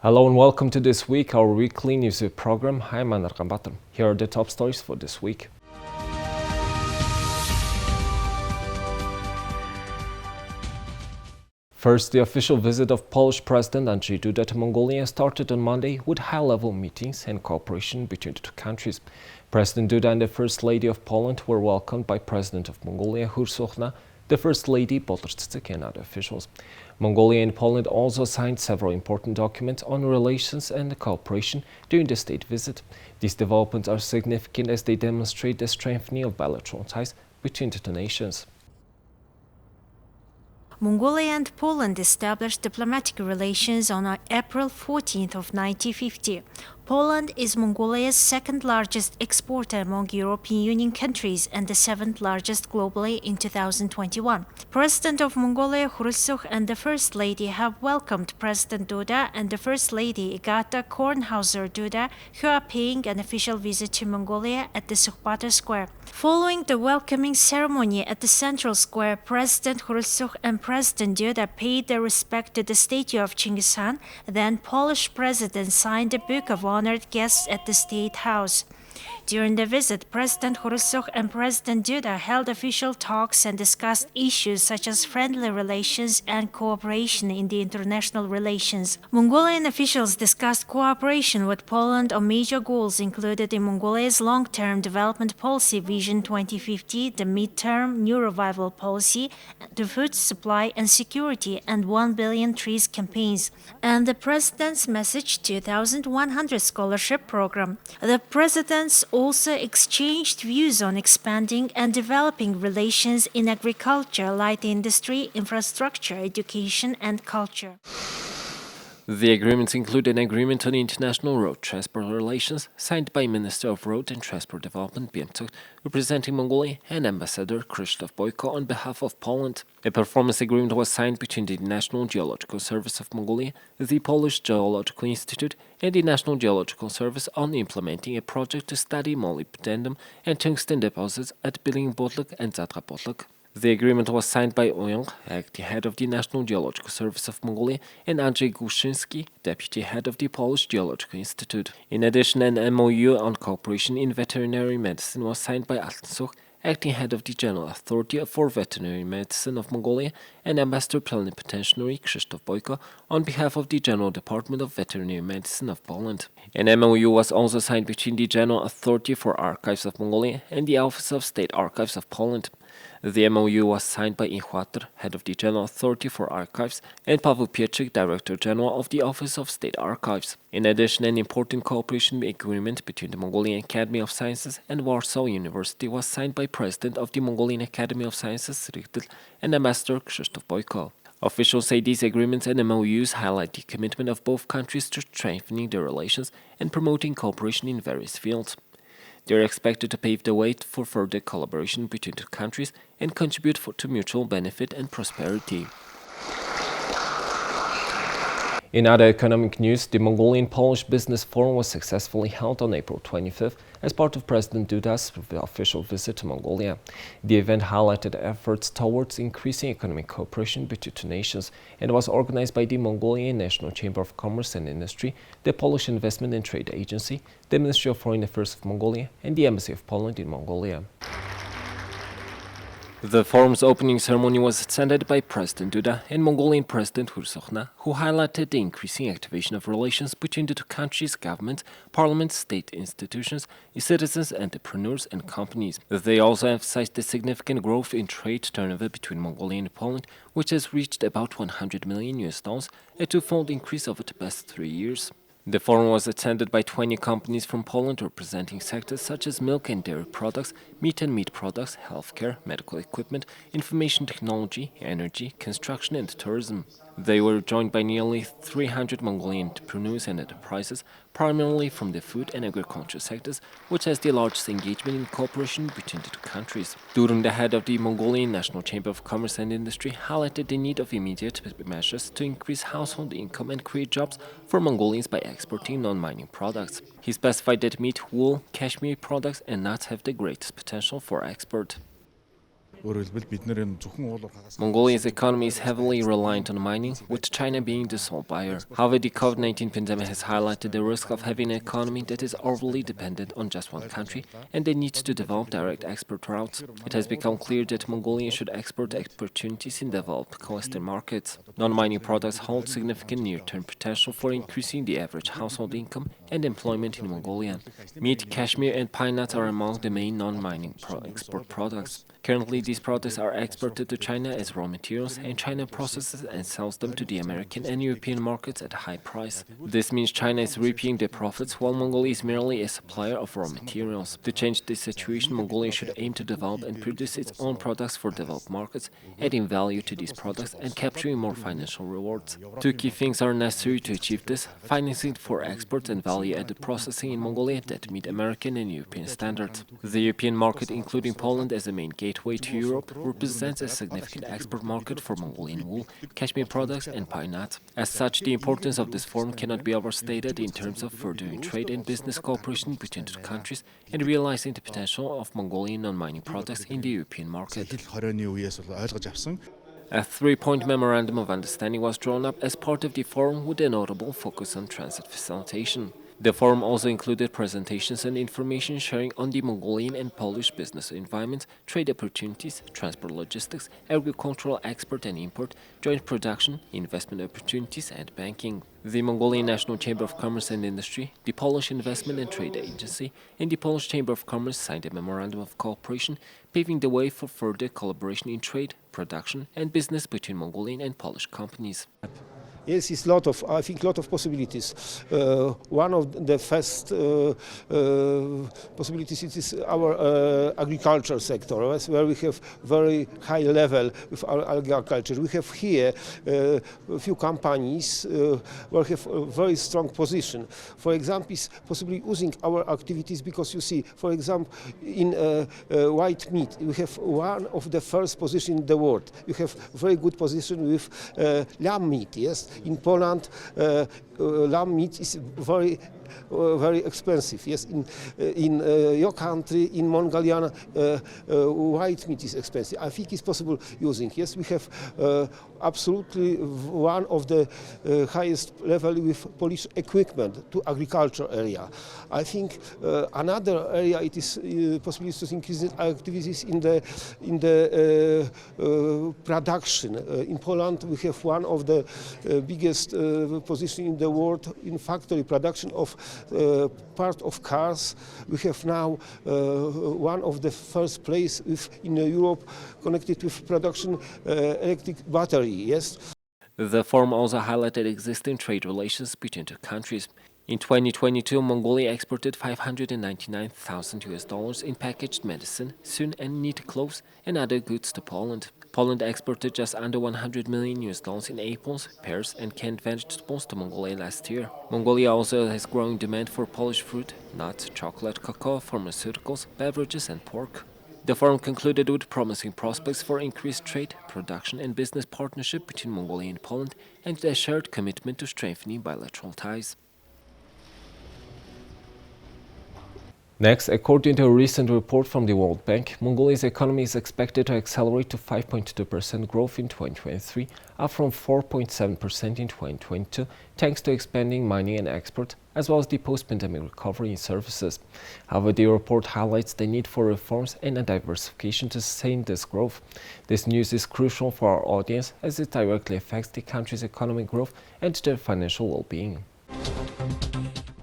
Hello and welcome to This Week, our weekly news program. I'm Anar Kambatar. Here are the top stories for this week. First, the official visit of Polish President Andrzej Duda to Mongolia started on Monday with high-level meetings and cooperation between the two countries. President Duda and the First Lady of Poland were welcomed by President of Mongolia, the First Lady, Boltczyk, and other officials. Mongolia and Poland also signed several important documents on relations and cooperation during the state visit. These developments are significant as they demonstrate the strengthening of bilateral ties between the two nations. Mongolia and Poland established diplomatic relations on April 14th of 1950. Poland is Mongolia's second-largest exporter among European Union countries and the seventh-largest globally in 2021. President of Mongolia and the First Lady have welcomed President Duda and the First Lady Agata Kornhauser-Duda, who are paying an official visit to Mongolia at the Sukhbaatar Square. Following the welcoming ceremony at the Central Square, President Khrushchev and President Duda paid their respect to the statue of Chinggis Khan. Then Polish President signed a book of honored guests at the State House. During the visit, President Khrushchev and President Duda held official talks and discussed issues such as friendly relations and cooperation in the international relations. Mongolian officials discussed cooperation with Poland on major goals included in Mongolia's long-term development policy Vision 2050, the mid-term New Revival policy, the food supply and security, and 1 billion trees campaigns, and the President's Message 2100 scholarship program. The presidents also exchanged views on expanding and developing relations in agriculture, light industry, infrastructure, education, and culture. The agreements include an agreement on international road transport relations signed by Minister of Road and Transport Development Biemtsuk, representing Mongolia, and Ambassador Krzysztof Boyko on behalf of Poland. A performance agreement was signed between the National Geological Service of Mongolia, the Polish Geological Institute, and the National Geological Service on implementing a project to study molybdenum and tungsten deposits at Bilingbotlik and Zatrabotlik. The agreement was signed by Oyong, acting head of the National Geological Service of Mongolia, and Andrzej Guszynski, deputy head of the Polish Geological Institute. In addition, an MOU on cooperation in veterinary medicine was signed by Altensuch, acting head of the General Authority for Veterinary Medicine of Mongolia, and Ambassador Plenipotentiary Krzysztof Boyko on behalf of the General Department of Veterinary Medicine of Poland. An MOU was also signed between the General Authority for Archives of Mongolia and the Office of State Archives of Poland. The MOU was signed by Inhwater, head of the General Authority for Archives, and Paweł Pietrzyk, Director General of the Office of State Archives. In addition, an important cooperation agreement between the Mongolian Academy of Sciences and Warsaw University was signed by President of the Mongolian Academy of Sciences, Richtl, and Ambassador Krzysztof Boyko. Officials say these agreements and MOUs highlight the commitment of both countries to strengthening their relations and promoting cooperation in various fields. They are expected to pave the way for further collaboration between the countries and contribute to mutual benefit and prosperity. In other economic news, the Mongolian-Polish Business Forum was successfully held on April 25th as part of President Duda's official visit to Mongolia. The event highlighted efforts towards increasing economic cooperation between two nations and was organized by the Mongolian National Chamber of Commerce and Industry, the Polish Investment and Trade Agency, the Ministry of Foreign Affairs of Mongolia, and the Embassy of Poland in Mongolia. The forum's opening ceremony was attended by President Duda and Mongolian President Khrushchev, who highlighted the increasing activation of relations between the two countries' governments, parliaments, state institutions, citizens, entrepreneurs, and companies. They also emphasized the significant growth in trade turnover between Mongolia and Poland, which has reached about $100 million, a twofold increase over the past 3 years. The forum was attended by 20 companies from Poland representing sectors such as milk and dairy products, meat and meat products, healthcare, medical equipment, information technology, energy, construction, and tourism. They were joined by nearly 300 Mongolian entrepreneurs and enterprises, primarily from the food and agriculture sectors, which has the largest engagement in cooperation between the two countries. During the head of the Mongolian National Chamber of Commerce and Industry highlighted the need of immediate measures to increase household income and create jobs for Mongolians by exporting non-mining products. He specified that meat, wool, cashmere products, and nuts have the greatest potential for export. Mongolia's economy is heavily reliant on mining, with China being the sole buyer. However, the COVID-19 pandemic has highlighted the risk of having an economy that is overly dependent on just one country and the need to develop direct export routes. It has become clear that Mongolia should export opportunities in developed Western markets. Non-mining products hold significant near-term potential for increasing the average household income and employment in Mongolia. Meat, cashmere and pine nuts are among the main non-mining export products. Currently, these products are exported to China as raw materials, and China processes and sells them to the American and European markets at a high price. This means China is reaping the profits, while Mongolia is merely a supplier of raw materials. To change this situation, Mongolia should aim to develop and produce its own products for developed markets, adding value to these products and capturing more financial rewards. Two key things are necessary to achieve this: financing for exports and value-added processing in Mongolia that meet American and European standards. The European market, including Poland as a main gateway to Europe, represents a significant export market for Mongolian wool, cashmere products and pine nuts. As such, the importance of this forum cannot be overstated in terms of furthering trade and business cooperation between the countries and realizing the potential of Mongolian non-mining products in the European market. A three-point memorandum of understanding was drawn up as part of the forum with a notable focus on transit facilitation. The forum also included presentations and information sharing on the Mongolian and Polish business environments, trade opportunities, transport logistics, agricultural export and import, joint production, investment opportunities and banking. The Mongolian National Chamber of Commerce and Industry, the Polish Investment and Trade Agency, and the Polish Chamber of Commerce signed a memorandum of cooperation, paving the way for further collaboration in trade, production and business between Mongolian and Polish companies. Yes, it's I think, lot of possibilities. One of the first possibilities is our agriculture sector, where we have very high level with our agriculture. We have here a few companies where we have a very strong position. For example, is possibly using our activities because you see, for example, in white meat, we have one of the first position in the world. We have very good position with lamb meat, yes. In Poland, lamb meat is very expensive. Yes, in your country, in Mongolian, white meat is expensive. I think it's possible using. Yes, we have absolutely one of the highest level with Polish equipment to agriculture area. I think another area it is possible to increase activities in the production. In Poland, we have one of the biggest position in the world in factory production of part of cars. We have now one of the first place in Europe connected with production electric battery. Yes. The forum also highlighted existing trade relations between the countries. In 2022, Mongolia exported $599,000 in packaged medicine, sun and knit clothes, and other goods to Poland. Poland exported just under $100 million in apples, pears, and canned vegetables to Mongolia last year. Mongolia also has growing demand for Polish fruit, nuts, chocolate, cocoa, pharmaceuticals, beverages, and pork. The forum concluded with promising prospects for increased trade, production, and business partnership between Mongolia and Poland, and a shared commitment to strengthening bilateral ties. Next, according to a recent report from the World Bank, Mongolia's economy is expected to accelerate to 5.2% growth in 2023, up from 4.7% in 2022, thanks to expanding mining and export, as well as the post-pandemic recovery in services. However, the report highlights the need for reforms and a diversification to sustain this growth. This news is crucial for our audience as it directly affects the country's economic growth and their financial well-being.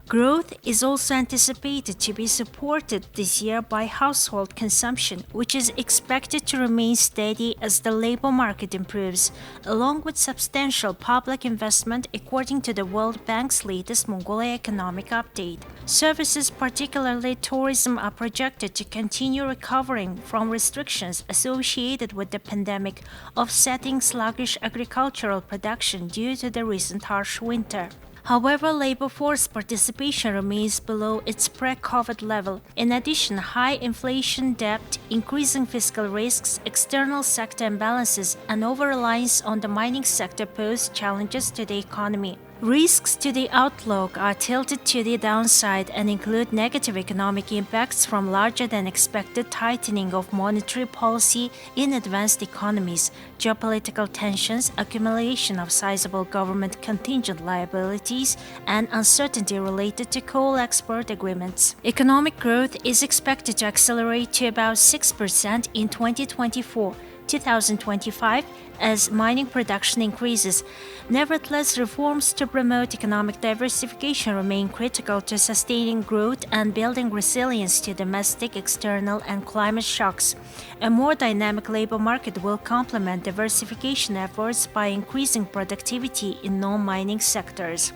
Growth is also anticipated to be supported this year by household consumption, which is expected to remain steady as the labor market improves, along with substantial public investment according to the World Bank's latest Mongolia economic update. Services, particularly tourism, are projected to continue recovering from restrictions associated with the pandemic, offsetting sluggish agricultural production due to the recent harsh winter. However, labor force participation remains below its pre-COVID level. In addition, high inflation, debt, increasing fiscal risks, external sector imbalances, and over-reliance on the mining sector pose challenges to the economy. Risks to the outlook are tilted to the downside and include negative economic impacts from larger than expected tightening of monetary policy in advanced economies, geopolitical tensions, accumulation of sizable government contingent liabilities, and uncertainty related to coal export agreements. Economic growth is expected to accelerate to about 6% in 2024-2025 as mining production increases. Nevertheless, reforms to promote economic diversification remain critical to sustaining growth and building resilience to domestic, external, and climate shocks. A more dynamic labor market will complement diversification efforts by increasing productivity in non-mining sectors.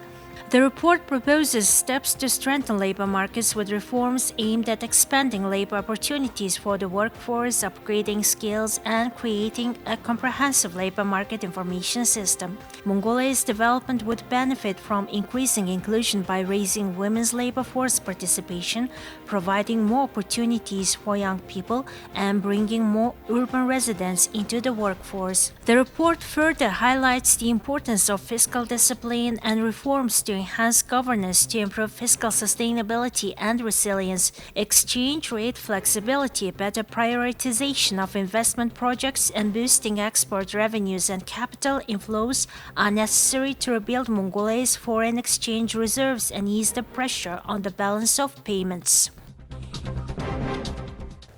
The report proposes steps to strengthen labor markets with reforms aimed at expanding labor opportunities for the workforce, upgrading skills, and creating a comprehensive labor market information system. Mongolia's development would benefit from increasing inclusion by raising women's labor force participation, providing more opportunities for young people, and bringing more urban residents into the workforce. The report further highlights the importance of fiscal discipline and reforms to enhance governance to improve fiscal sustainability and resilience, exchange rate flexibility, better prioritization of investment projects, and boosting export revenues and capital inflows are necessary to rebuild Mongolia's foreign exchange reserves and ease the pressure on the balance of payments.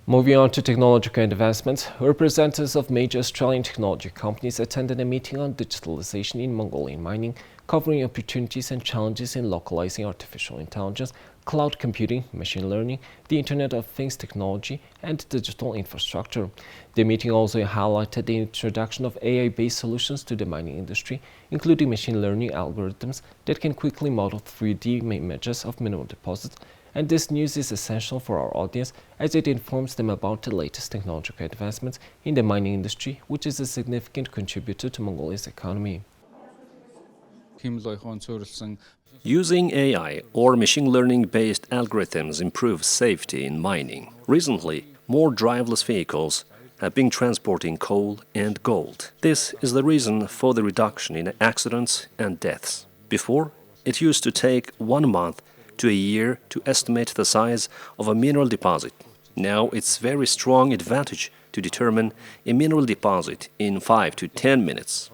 Moving on to technological advancements, representatives of major Australian technology companies attended a meeting on digitalization in Mongolian mining, covering opportunities and challenges in localizing artificial intelligence, cloud computing, machine learning, the Internet of Things technology, and digital infrastructure. The meeting also highlighted the introduction of AI-based solutions to the mining industry, including machine learning algorithms that can quickly model 3D images of mineral deposits. And this news is essential for our audience as it informs them about the latest technological advancements in the mining industry, which is a significant contributor to Mongolia's economy. Using AI or machine learning-based algorithms improves safety in mining. Recently, more driverless vehicles have been transporting coal and gold. This is the reason for the reduction in accidents and deaths. Before, it used to take 1 month to a year to estimate the size of a mineral deposit. Now it's very strong advantage to determine a mineral deposit in 5 to 10 minutes.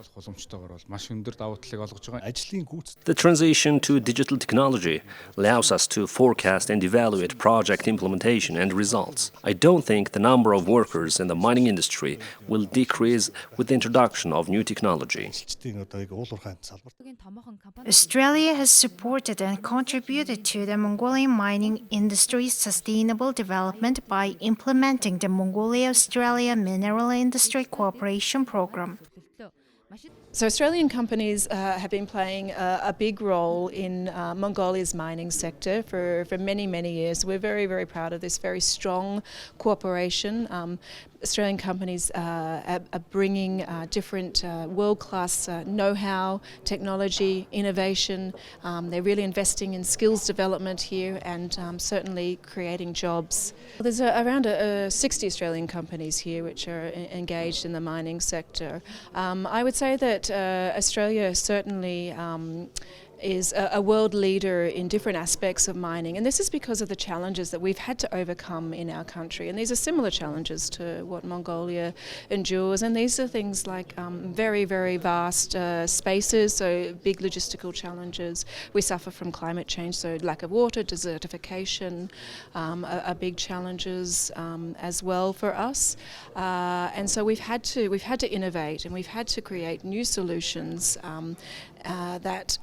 The transition to digital technology allows us to forecast and evaluate project implementation and results. I don't think the number of workers in the mining industry will decrease with the introduction of new technology. Australia has supported and contributed to the Mongolian mining industry's sustainable development by implementing the Mongolia-Australia Mineral Industry Cooperation Program. So Australian companies have been playing a big role in Mongolia's mining sector for many, many years. We're very, very proud of this very strong cooperation. Australian companies are bringing different world-class know-how, technology, innovation. They're really investing in skills development here and certainly creating jobs. There's around 60 Australian companies here which are engaged in the mining sector. I would say that Australia certainly is a world leader in different aspects of mining, and this is because of the challenges that we've had to overcome in our country, and these are similar challenges to what Mongolia endures, and these are things like very, very vast spaces, so big logistical challenges. We suffer from climate change, so lack of water, desertification are big challenges as well for us, and so we've had to innovate, and we've had to create new solutions that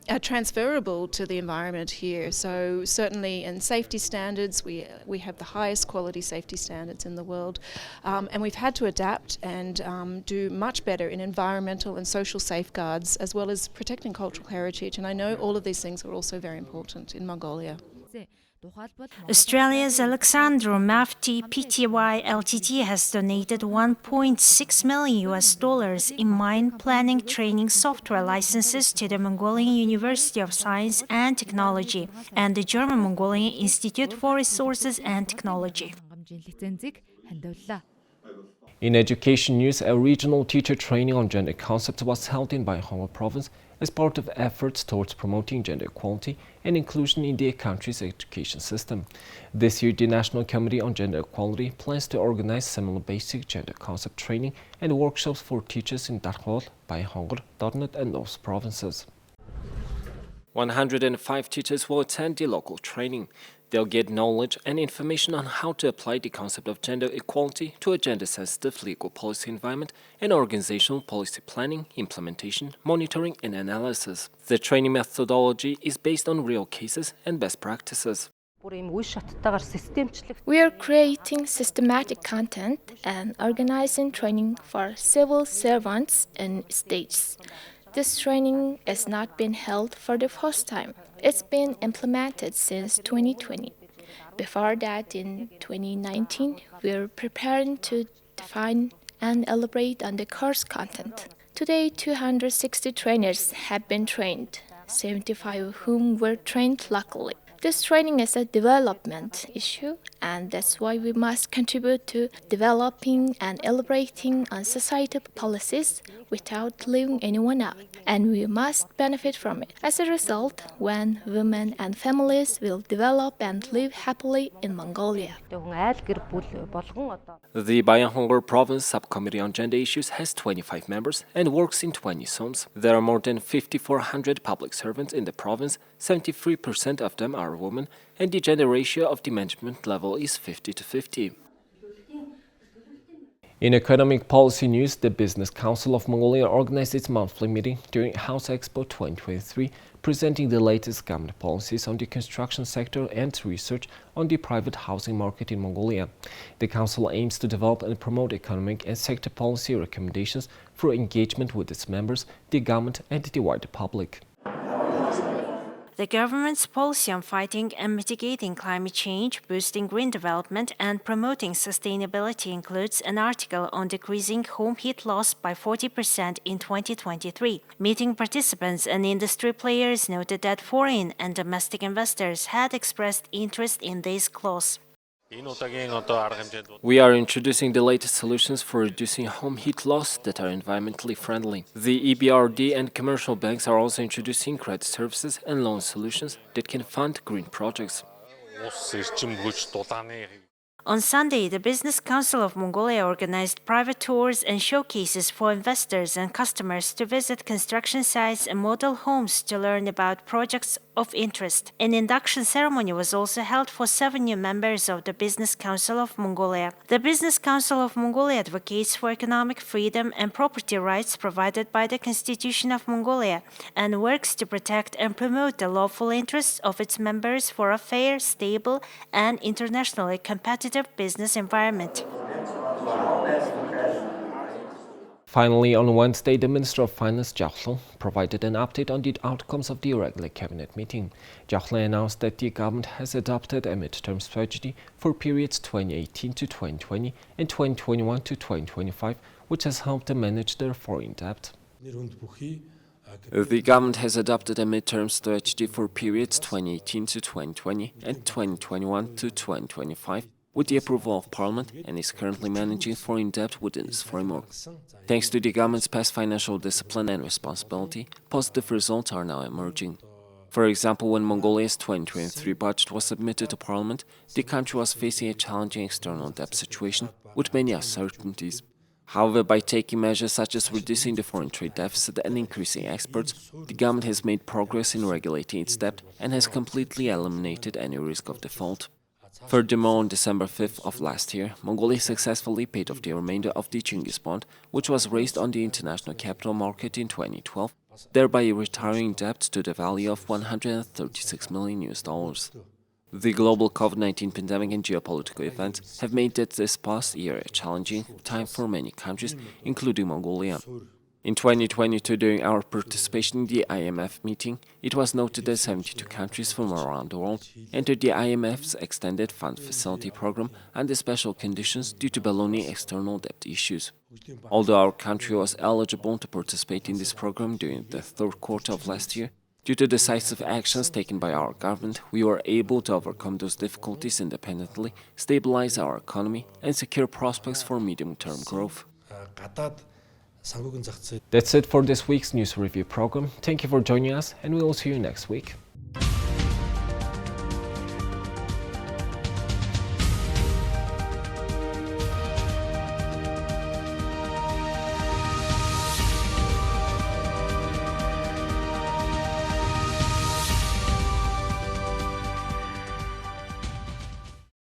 are transferable to the environment here. So certainly in safety standards, we have the highest quality safety standards in the world, and we've had to adapt and do much better in environmental and social safeguards as well as protecting cultural heritage, and I know all of these things are also very important in Mongolia. Australia's Alexandru Mafti Pty Ltd has donated $1.6 million in mine planning training software licenses to the Mongolian University of Science and Technology and the German Mongolian Institute for Resources and Technology. In education news, a regional teacher training on gender concepts was held in Bayangkara province as part of efforts towards promoting gender equality and inclusion in the country's education system. This year, the National Committee on Gender Equality plans to organize similar basic gender concept training and workshops for teachers in Darkol, Bayangkara, Darnet and those provinces. 105 teachers will attend the local training. They'll get knowledge and information on how to apply the concept of gender equality to a gender-sensitive legal policy environment and organizational policy planning, implementation, monitoring and analysis. The training methodology is based on real cases and best practices. We are creating systematic content and organizing training for civil servants in states. This training has not been held for the first time. It's been implemented since 2020. Before that, in 2019, we're preparing to define and elaborate on the course content. Today, 260 trainers have been trained, 75 of whom were trained locally. This training is a development issue, and that's why we must contribute to developing and elaborating on societal policies without leaving anyone out, and we must benefit from it. As a result, when women and families will develop and live happily in Mongolia. The Bayangkara Province Subcommittee on Gender Issues has 25 members and works in 20 zones. There are more than 5,400 public servants in the province, 73% of them are women, and the gender ratio of the management level is 50-50. In economic policy news, the Business Council of Mongolia organized its monthly meeting during House Expo 2023, presenting the latest government policies on the construction sector and research on the private housing market in Mongolia. The council aims to develop and promote economic and sector policy recommendations through engagement with its members, the government and the wider public. The government's policy on fighting and mitigating climate change, boosting green development, and promoting sustainability includes an article on decreasing home heat loss by 40% in 2023. Meeting participants and industry players noted that foreign and domestic investors had expressed interest in this clause. We are introducing the latest solutions for reducing home heat loss that are environmentally friendly. The EBRD and commercial banks are also introducing credit services and loan solutions that can fund green projects. On Sunday, the Business Council of Mongolia organized private tours and showcases for investors and customers to visit construction sites and model homes to learn about projects of interest. An induction ceremony was also held for 7 new members of the Business Council of Mongolia. The Business Council of Mongolia advocates for economic freedom and property rights provided by the Constitution of Mongolia and works to protect and promote the lawful interests of its members for a fair, stable, and internationally competitive business environment. Finally, on Wednesday, the Minister of Finance, Jahlo, provided an update on the outcomes of the irregular cabinet meeting. Jahlo announced that the government has adopted a midterm strategy for periods 2018 to 2020 and 2021 to 2025, which has helped them manage their foreign debt. The government has adopted a midterm strategy for periods 2018 to 2020 and 2021 to 2025, with the approval of Parliament, and is currently managing foreign debt within this framework. Thanks to the government's past financial discipline and responsibility, positive results are now emerging. For example, when Mongolia's 2023 budget was submitted to Parliament, the country was facing a challenging external debt situation with many uncertainties. However, by taking measures such as reducing the foreign trade deficit and increasing exports, the government has made progress in regulating its debt and has completely eliminated any risk of default. Furthermore, on December 5th of last year, Mongolia successfully paid off the remainder of the Chingis bond, which was raised on the international capital market in 2012, thereby retiring debt to the value of $136 million. The global COVID-19 pandemic and geopolitical events have made it this past year a challenging time for many countries, including Mongolia. In 2022, during our participation in the IMF meeting, it was noted that 72 countries from around the world entered the IMF's Extended Fund Facility program under special conditions due to ballooning external debt issues. Although our country was eligible to participate in this program during the third quarter of last year, Due to decisive actions taken by our government, we were able to overcome those difficulties independently, stabilize our economy, and secure prospects for medium-term growth. That's it for this week's news review program. Thank you for joining us, and we will see you next week.